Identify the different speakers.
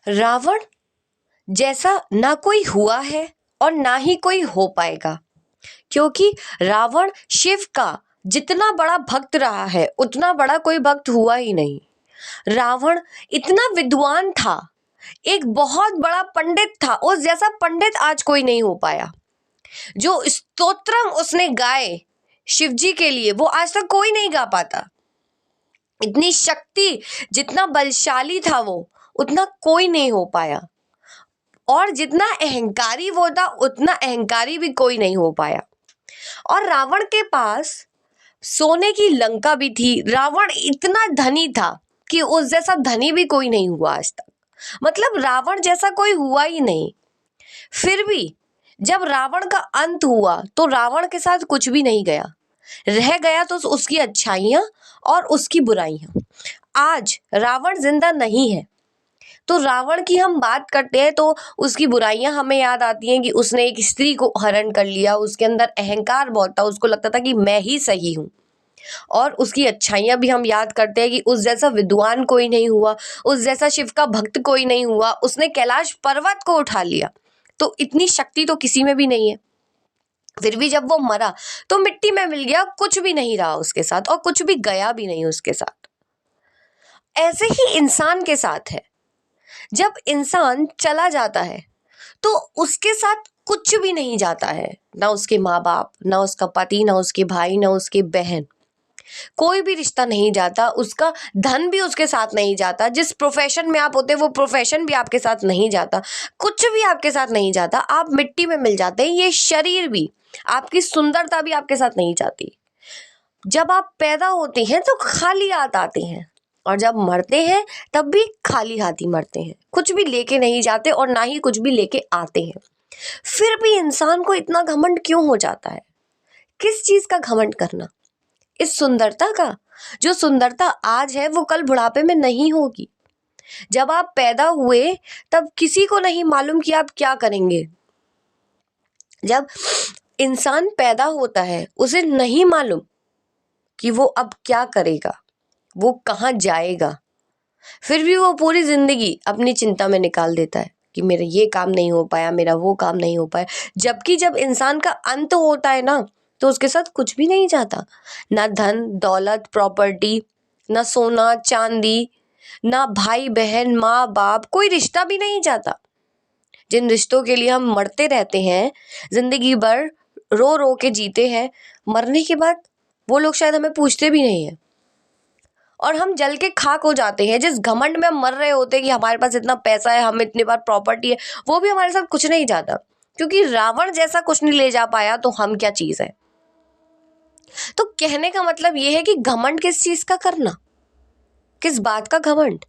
Speaker 1: रावण जैसा ना कोई हुआ है और ना ही कोई हो पाएगा, क्योंकि रावण शिव का जितना बड़ा भक्त रहा है उतना बड़ा कोई भक्त हुआ ही नहीं। रावण इतना विद्वान था, एक बहुत बड़ा पंडित था, उस जैसा पंडित आज कोई नहीं हो पाया। जो स्तोत्रम उसने गाए शिव जी के लिए वो आज तक कोई नहीं गा पाता। इतनी शक्ति, जितना बलशाली था वो उतना कोई नहीं हो पाया, और जितना अहंकारी वो था उतना अहंकारी भी कोई नहीं हो पाया। और रावण के पास सोने की लंका भी थी। रावण इतना धनी था कि उस जैसा धनी भी कोई नहीं हुआ आज तक, मतलब रावण जैसा कोई हुआ ही नहीं। फिर भी जब रावण का अंत हुआ तो रावण के साथ कुछ भी नहीं गया, रह गया तो उसकी अच्छाइयाँ और उसकी बुराइयाँ। आज रावण जिंदा नहीं है तो रावण की हम बात करते हैं तो उसकी बुराइयां हमें याद आती हैं कि उसने एक स्त्री को हरण कर लिया, उसके अंदर अहंकार बहुत था, उसको लगता था कि मैं ही सही हूँ। और उसकी अच्छाइयां भी हम याद करते हैं कि उस जैसा विद्वान कोई नहीं हुआ, उस जैसा शिव का भक्त कोई नहीं हुआ, उसने कैलाश पर्वत को उठा लिया। तो इतनी शक्ति तो किसी में भी नहीं है। फिर भी जब वो मरा तो मिट्टी में मिल गया, कुछ भी नहीं रहा उसके साथ और कुछ भी गया भी नहीं उसके साथ। ऐसे ही इंसान के साथ है, जब इंसान चला जाता है तो उसके साथ कुछ भी नहीं जाता है, ना उसके माँ बाप, ना उसका पति, ना उसके भाई, ना उसके बहन, कोई भी रिश्ता नहीं जाता। उसका धन भी उसके साथ नहीं जाता। जिस प्रोफेशन में आप होते वो प्रोफेशन भी आपके साथ नहीं जाता, कुछ भी आपके साथ नहीं जाता। आप मिट्टी में मिल जाते हैं। ये शरीर भी, आपकी सुंदरता भी आपके साथ नहीं जाती। जब आप पैदा होते हैं तो खाली हाथ आते हैं, और जब मरते हैं तब भी खाली हाथ ही मरते हैं, कुछ भी लेके नहीं जाते और ना ही कुछ भी लेके आते हैं। फिर भी इंसान को इतना घमंड क्यों हो जाता है? किस चीज का घमंड करना? इस सुंदरता का। जो सुंदरता आज है वो कल बुढ़ापे में नहीं होगी। जब आप पैदा हुए तब किसी को नहीं मालूम कि आप क्या करेंगे। जब इंसान पैदा होता है उसे नहीं मालूम कि वो अब क्या करेगा, वो कहाँ जाएगा। फिर भी वो पूरी जिंदगी अपनी चिंता में निकाल देता है कि मेरा ये काम नहीं हो पाया, मेरा वो काम नहीं हो पाया। जबकि जब इंसान का अंत होता है ना तो उसके साथ कुछ भी नहीं जाता, ना धन दौलत प्रॉपर्टी, ना सोना चांदी, ना भाई बहन माँ बाप, कोई रिश्ता भी नहीं जाता। जिन रिश्तों के लिए हम मरते रहते हैं, जिंदगी भर रो रो के जीते हैं, मरने के बाद वो लोग शायद हमें पूछते भी नहीं है और हम जल के खाक हो जाते हैं। जिस घमंड में हम मर रहे होते हैं कि हमारे पास इतना पैसा है, हम इतने बार प्रॉपर्टी है, वो भी हमारे साथ कुछ नहीं जाता, क्योंकि रावण जैसा कुछ नहीं ले जा पाया तो हम क्या चीज है। तो कहने का मतलब ये है कि घमंड किस चीज का करना, किस बात का घमंड।